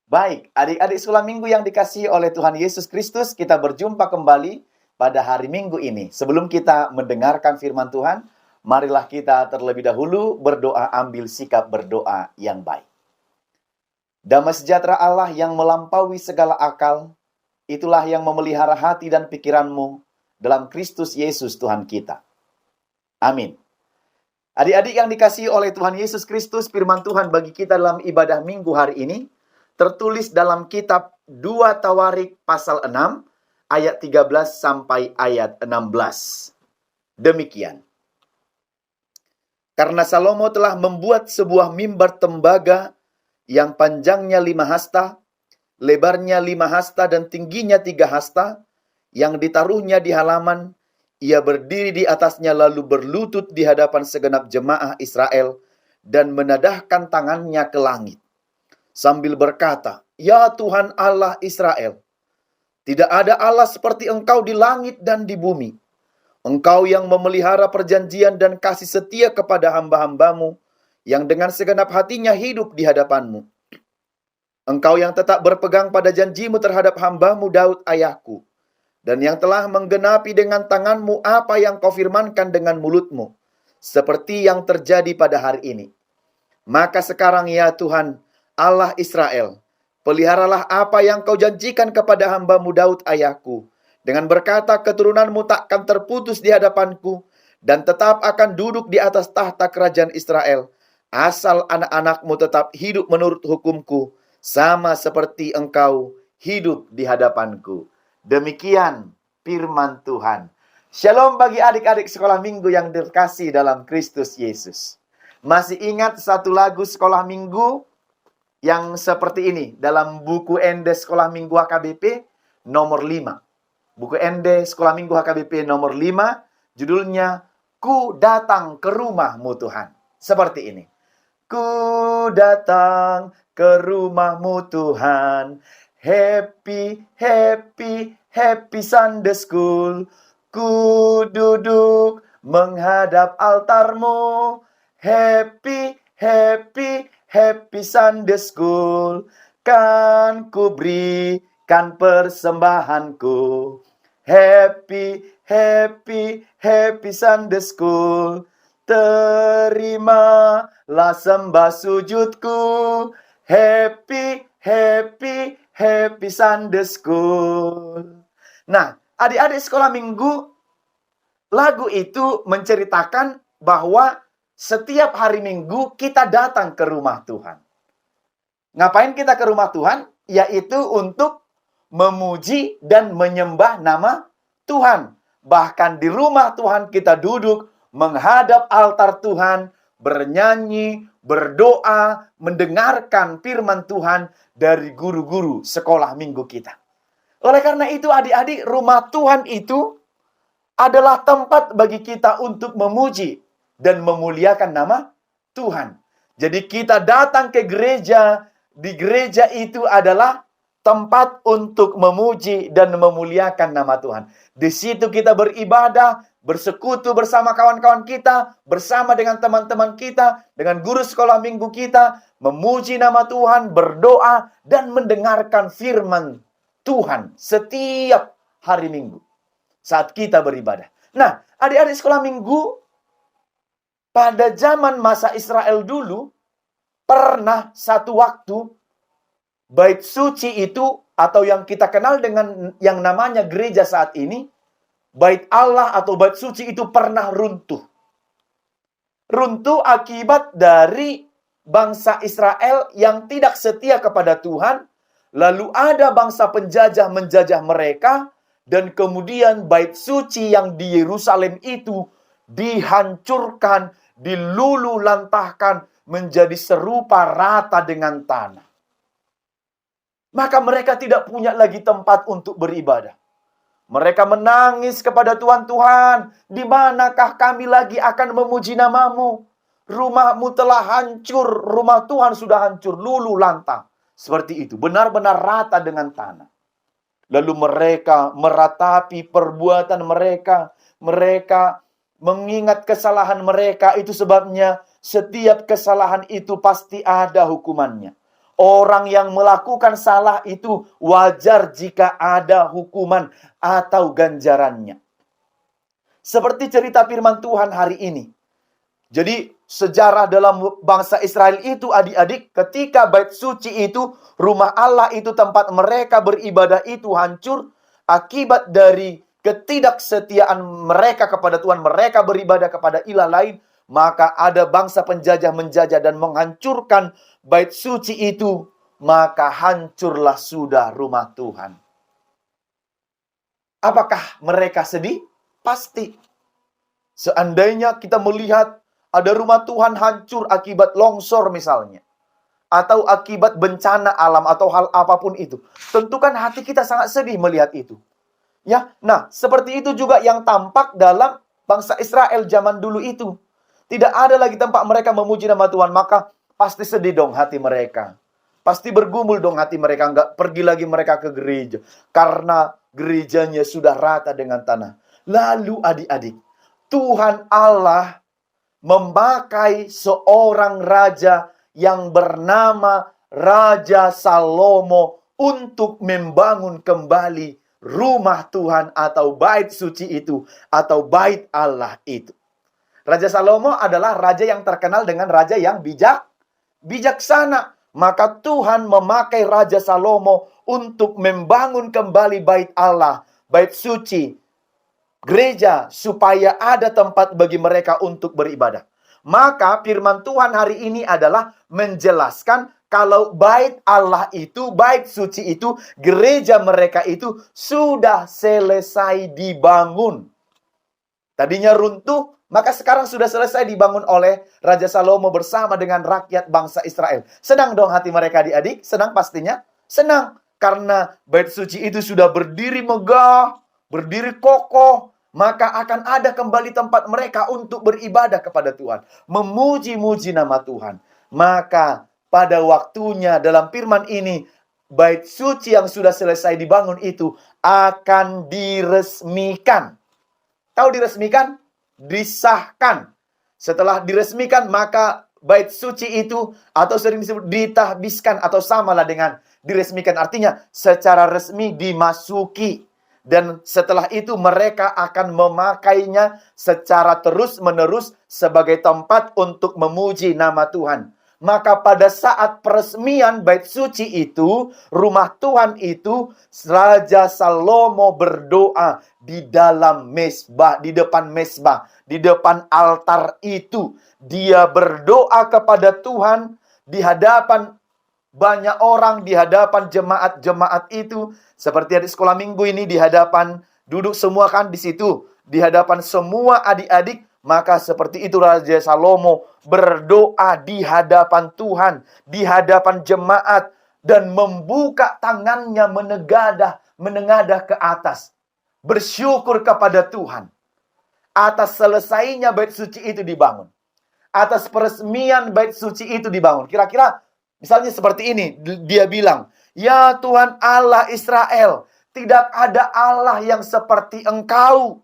Baik, adik-adik sekolah minggu yang dikasihi oleh Tuhan Yesus Kristus, kita berjumpa kembali pada hari Minggu ini. Sebelum kita mendengarkan firman Tuhan, marilah kita terlebih dahulu berdoa, ambil sikap berdoa yang baik. Damai sejahtera Allah yang melampaui segala akal, itulah yang memelihara hati dan pikiranmu dalam Kristus Yesus Tuhan kita. Amin. Adik-adik yang dikasihi oleh Tuhan Yesus Kristus, firman Tuhan bagi kita dalam ibadah Minggu hari ini tertulis dalam kitab 2 Tawarik pasal 6 ayat 13 sampai ayat 16. Demikian. Karena Salomo telah membuat sebuah mimbar tembaga yang panjangnya 5 hasta, lebarnya 5 hasta dan tingginya 3 hasta, yang ditaruhnya di halaman. Ia berdiri di atasnya lalu berlutut di hadapan segenap jemaah Israel dan menadahkan tangannya ke langit sambil berkata, "Ya Tuhan Allah Israel, tidak ada Allah seperti Engkau di langit dan di bumi. Engkau yang memelihara perjanjian dan kasih setia kepada hamba-hambamu, yang dengan segenap hatinya hidup di hadapanmu. Engkau yang tetap berpegang pada janjimu terhadap hambamu Daud ayahku, dan yang telah menggenapi dengan tanganmu apa yang kau firmankan dengan mulutmu, seperti yang terjadi pada hari ini. Maka sekarang ya Tuhan, Allah Israel, peliharalah apa yang kau janjikan kepada hambamu Daud ayahku, dengan berkata keturunanmu takkan terputus di hadapanku, dan tetap akan duduk di atas tahta kerajaan Israel, asal anak-anakmu tetap hidup menurut hukumku, sama seperti engkau hidup di hadapanku." Demikian firman Tuhan. Shalom bagi adik-adik sekolah minggu yang dikasihi dalam Kristus Yesus. Masih ingat satu lagu sekolah minggu yang seperti ini dalam buku Ende Sekolah Minggu HKBP nomor 5. Buku Ende Sekolah Minggu HKBP nomor 5, judulnya Ku Datang ke Rumahmu Tuhan. Seperti ini. Ku datang ke rumahmu Tuhan, happy, happy, happy Sunday School. Ku duduk menghadap altarmu, happy, happy, happy Sunday School. Kan ku berikan persembahanku, happy, happy, happy Sunday School. Terimalah sembah sujudku, happy, happy, happy Sunday School. Nah, adik-adik sekolah minggu, lagu itu menceritakan bahwa setiap hari Minggu kita datang ke rumah Tuhan. Ngapain kita ke rumah Tuhan? Yaitu untuk memuji dan menyembah nama Tuhan. Bahkan di rumah Tuhan kita duduk menghadap altar Tuhan, bernyanyi, berdoa, mendengarkan firman Tuhan dari guru-guru sekolah minggu kita. Oleh karena itu adik-adik, rumah Tuhan itu adalah tempat bagi kita untuk memuji dan memuliakan nama Tuhan. Jadi kita datang ke gereja, di gereja itu adalah tempat untuk memuji dan memuliakan nama Tuhan. Di situ kita beribadah, bersekutu bersama kawan-kawan kita, bersama dengan teman-teman kita, dengan guru sekolah minggu kita, memuji nama Tuhan, berdoa, dan mendengarkan firman Tuhan setiap hari Minggu saat kita beribadah. Nah, adik-adik sekolah minggu, pada zaman masa Israel dulu, pernah satu waktu, bait suci itu, atau yang kita kenal dengan yang namanya gereja saat ini, bait Allah atau bait suci itu pernah runtuh. Runtuh akibat dari bangsa Israel yang tidak setia kepada Tuhan, lalu ada bangsa penjajah menjajah mereka, dan kemudian bait suci yang di Yerusalem itu dihancurkan, dilululantahkan, menjadi serupa rata dengan tanah. Maka mereka tidak punya lagi tempat untuk beribadah. Mereka menangis kepada Tuhan, "Tuhan, di manakah kami lagi akan memuji nama-Mu? Rumah-Mu telah hancur, rumah Tuhan sudah hancur, lulu lantang." Seperti itu, benar-benar rata dengan tanah. Lalu mereka meratapi perbuatan mereka. Mereka mengingat kesalahan mereka. Itu sebabnya setiap kesalahan itu pasti ada hukumannya. Orang yang melakukan salah itu wajar jika ada hukuman atau ganjarannya. Seperti cerita firman Tuhan hari ini. Jadi sejarah dalam bangsa Israel itu adik-adik, ketika bait suci itu, rumah Allah itu, tempat mereka beribadah itu hancur akibat dari ketidaksetiaan mereka kepada Tuhan. Mereka beribadah kepada ilah lain. Maka ada bangsa penjajah menjajah dan menghancurkan bait suci itu. Maka hancurlah sudah rumah Tuhan. Apakah mereka sedih? Pasti. Seandainya kita melihat ada rumah Tuhan hancur akibat longsor misalnya, atau akibat bencana alam atau hal apapun itu, tentu kan hati kita sangat sedih melihat itu. Ya, nah seperti itu juga yang tampak dalam bangsa Israel zaman dulu itu. Tidak ada lagi tempat mereka memuji nama Tuhan, maka pasti sedih dong hati mereka. Pasti bergumul dong hati mereka, nggak pergi lagi mereka ke gereja. Karena gerejanya sudah rata dengan tanah. Lalu adik-adik, Tuhan Allah memakai seorang raja yang bernama Raja Salomo untuk membangun kembali rumah Tuhan atau bait suci itu, atau bait Allah itu. Raja Salomo adalah raja yang terkenal dengan raja yang bijaksana. Maka Tuhan memakai Raja Salomo untuk membangun kembali bait Allah, bait suci, gereja, supaya ada tempat bagi mereka untuk beribadah. Maka firman Tuhan hari ini adalah menjelaskan kalau bait Allah itu, bait suci itu, gereja mereka itu sudah selesai dibangun. Tadinya runtuh, maka sekarang sudah selesai dibangun oleh Raja Salomo bersama dengan rakyat bangsa Israel. Senang dong hati mereka adik-adik? Senang pastinya? Senang. Karena bait suci itu sudah berdiri megah, berdiri kokoh. Maka akan ada kembali tempat mereka untuk beribadah kepada Tuhan. Memuji-muji nama Tuhan. Maka pada waktunya dalam firman ini, bait suci yang sudah selesai dibangun itu akan diresmikan. Tahu diresmikan? Disahkan. Setelah diresmikan, maka bait suci itu, atau sering disebut ditahbiskan, atau samalah dengan diresmikan. Artinya secara resmi dimasuki. Dan setelah itu mereka akan memakainya secara terus-menerus sebagai tempat untuk memuji nama Tuhan. Maka pada saat peresmian bait suci itu, rumah Tuhan itu, Raja Salomo berdoa di dalam mezbah, di depan mezbah, di depan altar itu. Dia berdoa kepada Tuhan di hadapan banyak orang, di hadapan jemaat-jemaat itu. Seperti di sekolah minggu ini, di hadapan, duduk semua kan di situ, di hadapan semua adik-adik. Maka seperti itu Raja Salomo berdoa di hadapan Tuhan, di hadapan jemaat, dan membuka tangannya menengadah ke atas. Bersyukur kepada Tuhan atas selesainya bait suci itu dibangun. Atas peresmian bait suci itu dibangun. Kira-kira misalnya seperti ini, dia bilang, "Ya Tuhan Allah Israel, tidak ada Allah yang seperti Engkau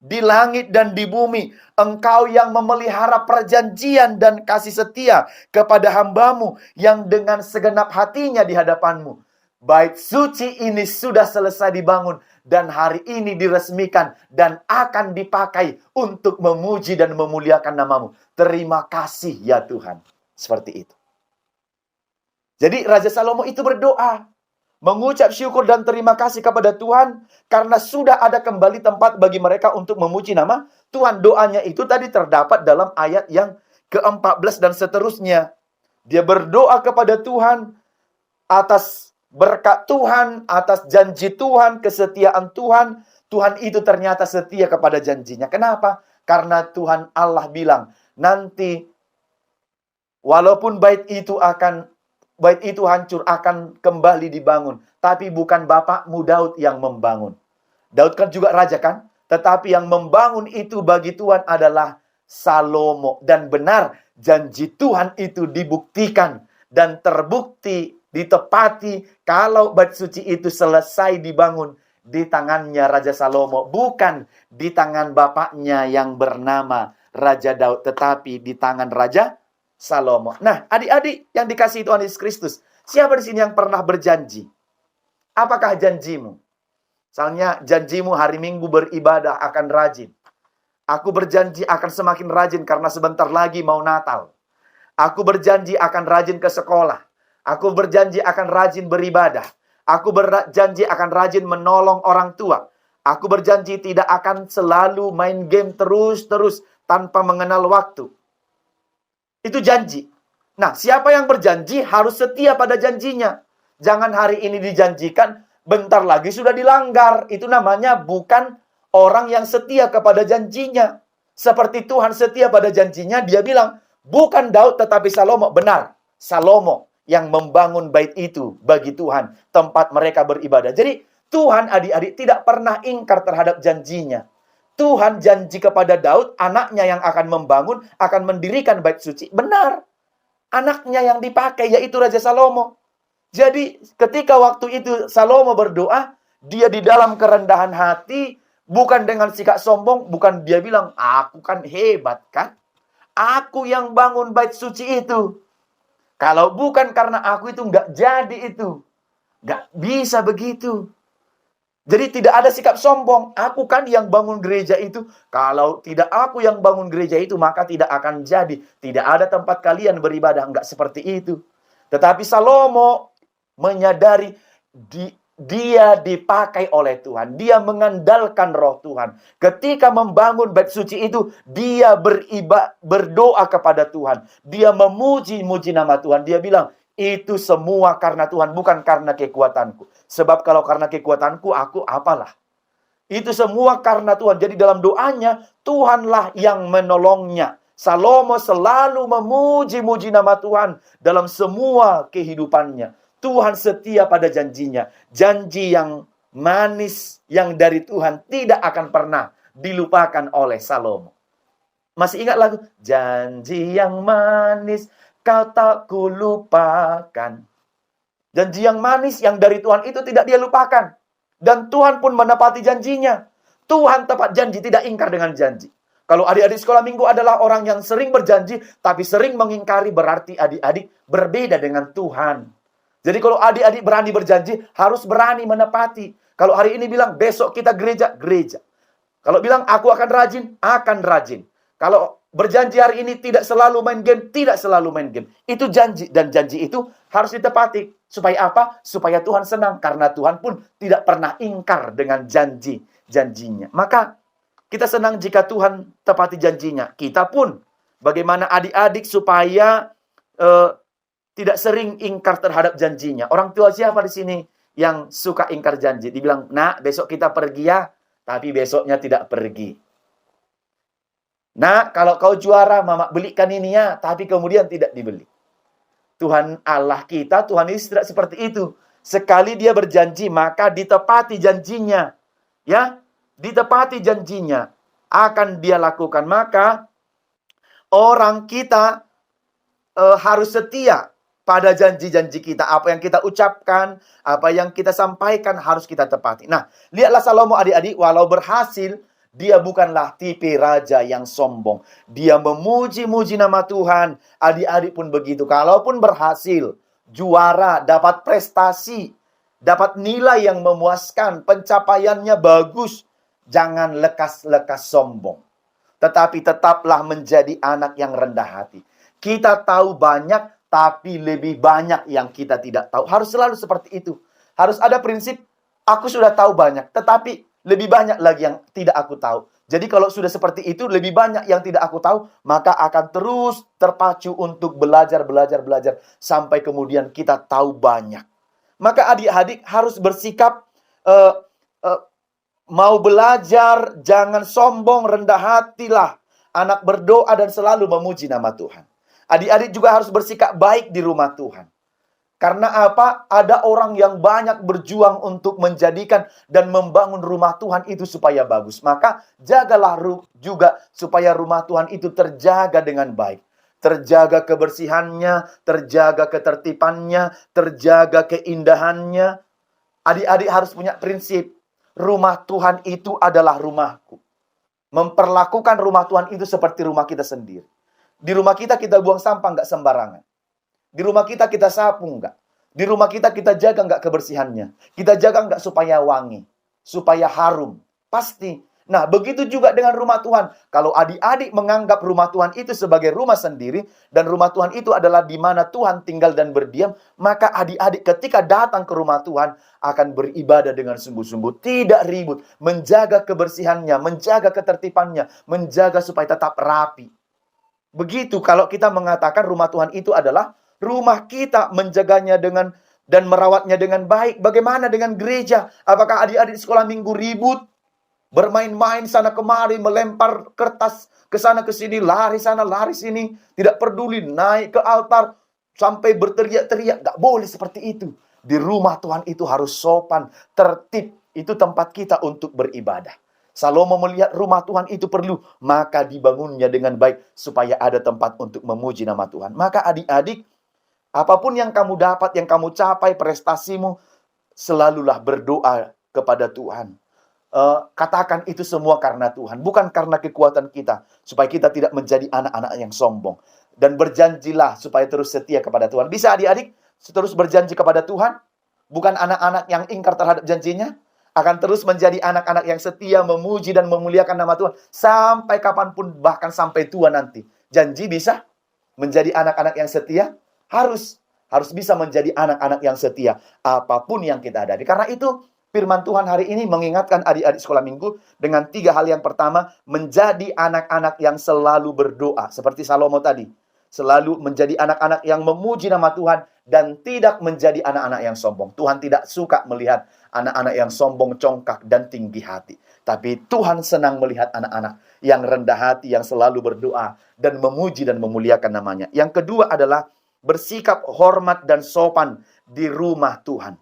di langit dan di bumi. Engkau yang memelihara perjanjian dan kasih setia kepada hamba-Mu yang dengan segenap hatinya di hadapan-Mu. Bait suci ini sudah selesai dibangun dan hari ini diresmikan dan akan dipakai untuk memuji dan memuliakan nama-Mu. Terima kasih ya Tuhan." Seperti itu. Jadi Raja Salomo itu berdoa, mengucap syukur dan terima kasih kepada Tuhan karena sudah ada kembali tempat bagi mereka untuk memuji nama Tuhan. Doanya itu tadi terdapat dalam ayat yang ke-14 dan seterusnya. Dia berdoa kepada Tuhan atas berkat Tuhan, atas janji Tuhan, kesetiaan Tuhan. Tuhan itu ternyata setia kepada janjinya. Kenapa? Karena Tuhan Allah bilang, nanti walaupun bait itu hancur, akan kembali dibangun. Tapi bukan bapakmu Daud yang membangun. Daud kan juga raja kan? Tetapi yang membangun itu bagi Tuhan adalah Salomo. Dan benar, janji Tuhan itu dibuktikan dan terbukti, ditepati kalau bait suci itu selesai dibangun di tangannya Raja Salomo. Bukan di tangan bapaknya yang bernama Raja Daud, tetapi di tangan Raja Salomo. Nah, adik-adik yang dikasihi Tuhan Yesus Kristus, siapa di sini yang pernah berjanji? Apakah janjimu? Misalnya janjimu hari Minggu beribadah akan rajin. Aku berjanji akan semakin rajin karena sebentar lagi mau Natal. Aku berjanji akan rajin ke sekolah. Aku berjanji akan rajin beribadah. Aku berjanji akan rajin menolong orang tua. Aku berjanji tidak akan selalu main game terus-terus tanpa mengenal waktu. Itu janji. Nah, siapa yang berjanji harus setia pada janjinya. Jangan hari ini dijanjikan, bentar lagi sudah dilanggar. Itu namanya bukan orang yang setia kepada janjinya. Seperti Tuhan setia pada janjinya, dia bilang, bukan Daud tetapi Salomo. Benar, Salomo yang membangun bait itu bagi Tuhan, tempat mereka beribadah. Jadi, Tuhan adik-adik tidak pernah ingkar terhadap janjinya. Tuhan janji kepada Daud, anaknya yang akan membangun, akan mendirikan bait suci. Benar. Anaknya yang dipakai, yaitu Raja Salomo. Jadi, ketika waktu itu Salomo berdoa, dia di dalam kerendahan hati, bukan dengan sikap sombong, bukan dia bilang, aku kan hebat kan? Aku yang bangun bait suci itu. Kalau bukan karena aku itu nggak jadi itu. Nggak bisa begitu. Jadi tidak ada sikap sombong. Aku kan yang bangun gereja itu. Kalau tidak aku yang bangun gereja itu, maka tidak akan jadi. Tidak ada tempat kalian beribadah. Enggak seperti itu. Tetapi Salomo menyadari dia dipakai oleh Tuhan. Dia mengandalkan roh Tuhan. Ketika membangun bait suci itu, dia berdoa kepada Tuhan. Dia memuji-muji nama Tuhan. Dia bilang, itu semua karena Tuhan, bukan karena kekuatanku. Sebab kalau karena kekuatanku, aku apalah. Itu semua karena Tuhan. Jadi dalam doanya, Tuhanlah yang menolongnya. Salomo selalu memuji-muji nama Tuhan dalam semua kehidupannya. Tuhan setia pada janjinya. Janji yang manis yang dari Tuhan tidak akan pernah dilupakan oleh Salomo. Masih ingat lagu? Janji yang manis kau tak kulupakan. Janji yang manis yang dari Tuhan itu tidak dia lupakan. Dan Tuhan pun menepati janjinya. Tuhan tepat janji, tidak ingkar dengan janji. Kalau adik-adik sekolah minggu adalah orang yang sering berjanji, tapi sering mengingkari, berarti adik-adik berbeda dengan Tuhan. Jadi kalau adik-adik berani berjanji, harus berani menepati. Kalau hari ini bilang, besok kita gereja, gereja. Kalau bilang, aku akan rajin, akan rajin. Kalau berjanji hari ini tidak selalu main game, tidak selalu main game. Itu janji. Dan janji itu harus ditepati. Supaya apa? Supaya Tuhan senang. Karena Tuhan pun tidak pernah ingkar dengan janjinya. Maka kita senang jika Tuhan tepati janjinya. Kita pun, bagaimana adik-adik supaya tidak sering ingkar terhadap janjinya. Orang tua siapa di sini yang suka ingkar janji? Dibilang, nak, besok kita pergi ya. Tapi besoknya tidak pergi. Nah, kalau kau juara, mama belikan ini ya, tapi kemudian tidak dibeli. Tuhan Allah kita, Tuhan Yesus tidak seperti itu. Sekali dia berjanji, maka ditepati janjinya. Ya, ditepati janjinya. Akan dia lakukan. Maka, orang kita harus setia pada janji-janji kita. Apa yang kita ucapkan, apa yang kita sampaikan, harus kita tepati. Nah, lihatlah Salomo adik-adik, walau berhasil, dia bukanlah tipe raja yang sombong. Dia memuji-muji nama Tuhan. Adik-adik pun begitu. Kalaupun berhasil, juara, dapat prestasi, dapat nilai yang memuaskan, pencapaiannya bagus, jangan lekas-lekas sombong. Tetapi tetaplah menjadi anak yang rendah hati. Kita tahu banyak, tapi lebih banyak yang kita tidak tahu. Harus selalu seperti itu. Harus ada prinsip, aku sudah tahu banyak, tetapi lebih banyak lagi yang tidak aku tahu. Jadi kalau sudah seperti itu, lebih banyak yang tidak aku tahu, maka akan terus terpacu untuk belajar. Sampai kemudian kita tahu banyak. Maka adik-adik harus bersikap, mau belajar, jangan sombong, rendah hatilah. Anak berdoa dan selalu memuji nama Tuhan. Adik-adik juga harus bersikap baik di rumah Tuhan. Karena apa? Ada orang yang banyak berjuang untuk menjadikan dan membangun rumah Tuhan itu supaya bagus. Maka jagalah juga supaya rumah Tuhan itu terjaga dengan baik. Terjaga kebersihannya, terjaga ketertibannya, terjaga keindahannya. Adik-adik harus punya prinsip. Rumah Tuhan itu adalah rumahku. Memperlakukan rumah Tuhan itu seperti rumah kita sendiri. Di rumah kita buang sampah nggak sembarangan. Di rumah kita sapu nggak. Di rumah kita jaga nggak kebersihannya. Kita jaga nggak supaya wangi, supaya harum. Pasti. Nah, begitu juga dengan rumah Tuhan. Kalau adik-adik menganggap rumah Tuhan itu sebagai rumah sendiri, dan rumah Tuhan itu adalah di mana Tuhan tinggal dan berdiam, maka adik-adik ketika datang ke rumah Tuhan akan beribadah dengan sungguh-sungguh, tidak ribut, menjaga kebersihannya, menjaga ketertibannya, menjaga supaya tetap rapi. Begitu kalau kita mengatakan rumah Tuhan itu adalah rumah kita, menjaganya dengan dan merawatnya dengan baik. Bagaimana dengan gereja? Apakah adik-adik sekolah minggu ribut? Bermain-main sana kemari, melempar kertas ke sana ke sini, lari sana, lari sini. Tidak peduli, naik ke altar sampai berteriak-teriak. Gak boleh seperti itu. Di rumah Tuhan itu harus sopan, tertib. Itu tempat kita untuk beribadah. Salomo melihat rumah Tuhan itu perlu, maka dibangunnya dengan baik supaya ada tempat untuk memuji nama Tuhan. Maka adik-adik, apapun yang kamu dapat, yang kamu capai, prestasimu, selalulah berdoa kepada Tuhan. Katakan itu semua karena Tuhan, bukan karena kekuatan kita, supaya kita tidak menjadi anak-anak yang sombong. Dan berjanjilah supaya terus setia kepada Tuhan. Bisa adik-adik terus berjanji kepada Tuhan, bukan anak-anak yang ingkar terhadap janjinya, akan terus menjadi anak-anak yang setia, memuji dan memuliakan nama Tuhan sampai kapanpun, bahkan sampai tua nanti. Janji bisa menjadi anak-anak yang setia, harus bisa menjadi anak-anak yang setia apapun yang kita hadapi. Karena itu firman Tuhan hari ini mengingatkan adik-adik sekolah minggu dengan 3 hal. Yang pertama, menjadi anak-anak yang selalu berdoa. Seperti Salomo tadi. Selalu menjadi anak-anak yang memuji nama Tuhan dan tidak menjadi anak-anak yang sombong. Tuhan tidak suka melihat anak-anak yang sombong, congkak, dan tinggi hati. Tapi Tuhan senang melihat anak-anak yang rendah hati, yang selalu berdoa dan memuji dan memuliakan namanya. Yang kedua adalah bersikap hormat dan sopan di rumah Tuhan.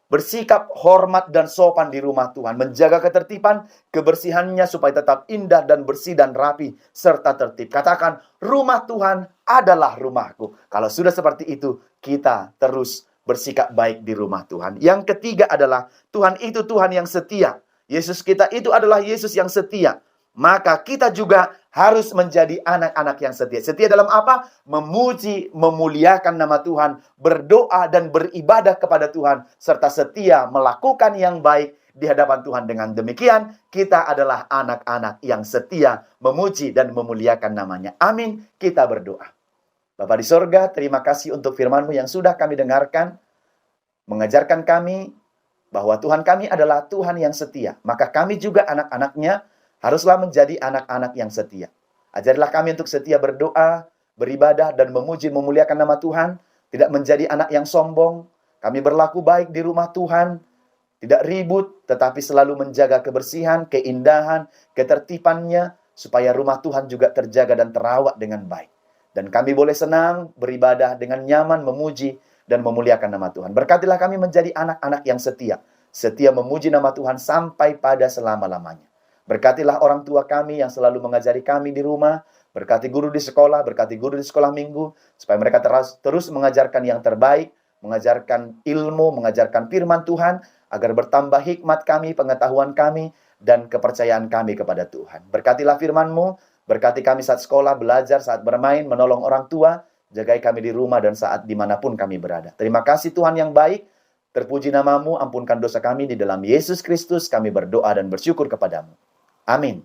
Bersikap hormat dan sopan di rumah Tuhan. Menjaga ketertiban, kebersihannya supaya tetap indah dan bersih dan rapi, serta tertib. Katakan, rumah Tuhan adalah rumahku. Kalau sudah seperti itu, kita terus bersikap baik di rumah Tuhan. Yang ketiga adalah, Tuhan itu Tuhan yang setia. Yesus kita itu adalah Yesus yang setia. Maka kita juga harus menjadi anak-anak yang setia. Setia dalam apa? Memuji, memuliakan nama Tuhan, berdoa dan beribadah kepada Tuhan, serta setia melakukan yang baik di hadapan Tuhan. Dengan demikian, kita adalah anak-anak yang setia, memuji dan memuliakan namanya. Amin. Kita berdoa. Bapa di sorga, terima kasih untuk firman-Mu yang sudah kami dengarkan, mengajarkan kami bahwa Tuhan kami adalah Tuhan yang setia. Maka kami juga anak-anaknya haruslah menjadi anak-anak yang setia. Ajarilah kami untuk setia berdoa, beribadah, dan memuji, memuliakan nama Tuhan. Tidak menjadi anak yang sombong. Kami berlaku baik di rumah Tuhan. Tidak ribut, tetapi selalu menjaga kebersihan, keindahan, ketertibannya, supaya rumah Tuhan juga terjaga dan terawat dengan baik. Dan kami boleh senang, beribadah dengan nyaman, memuji, dan memuliakan nama Tuhan. Berkatilah kami menjadi anak-anak yang setia. Setia memuji nama Tuhan sampai pada selama-lamanya. Berkatilah orang tua kami yang selalu mengajari kami di rumah. Berkati guru di sekolah, berkati guru di sekolah minggu. Supaya mereka terus mengajarkan yang terbaik. Mengajarkan ilmu, mengajarkan firman Tuhan. Agar bertambah hikmat kami, pengetahuan kami, dan kepercayaan kami kepada Tuhan. Berkatilah firman-Mu. Berkati kami saat sekolah, belajar, saat bermain, menolong orang tua. Jagai kami di rumah dan saat dimanapun kami berada. Terima kasih Tuhan yang baik. Terpuji nama-Mu, ampunkan dosa kami di dalam Yesus Kristus. Kami berdoa dan bersyukur kepadamu. Amin.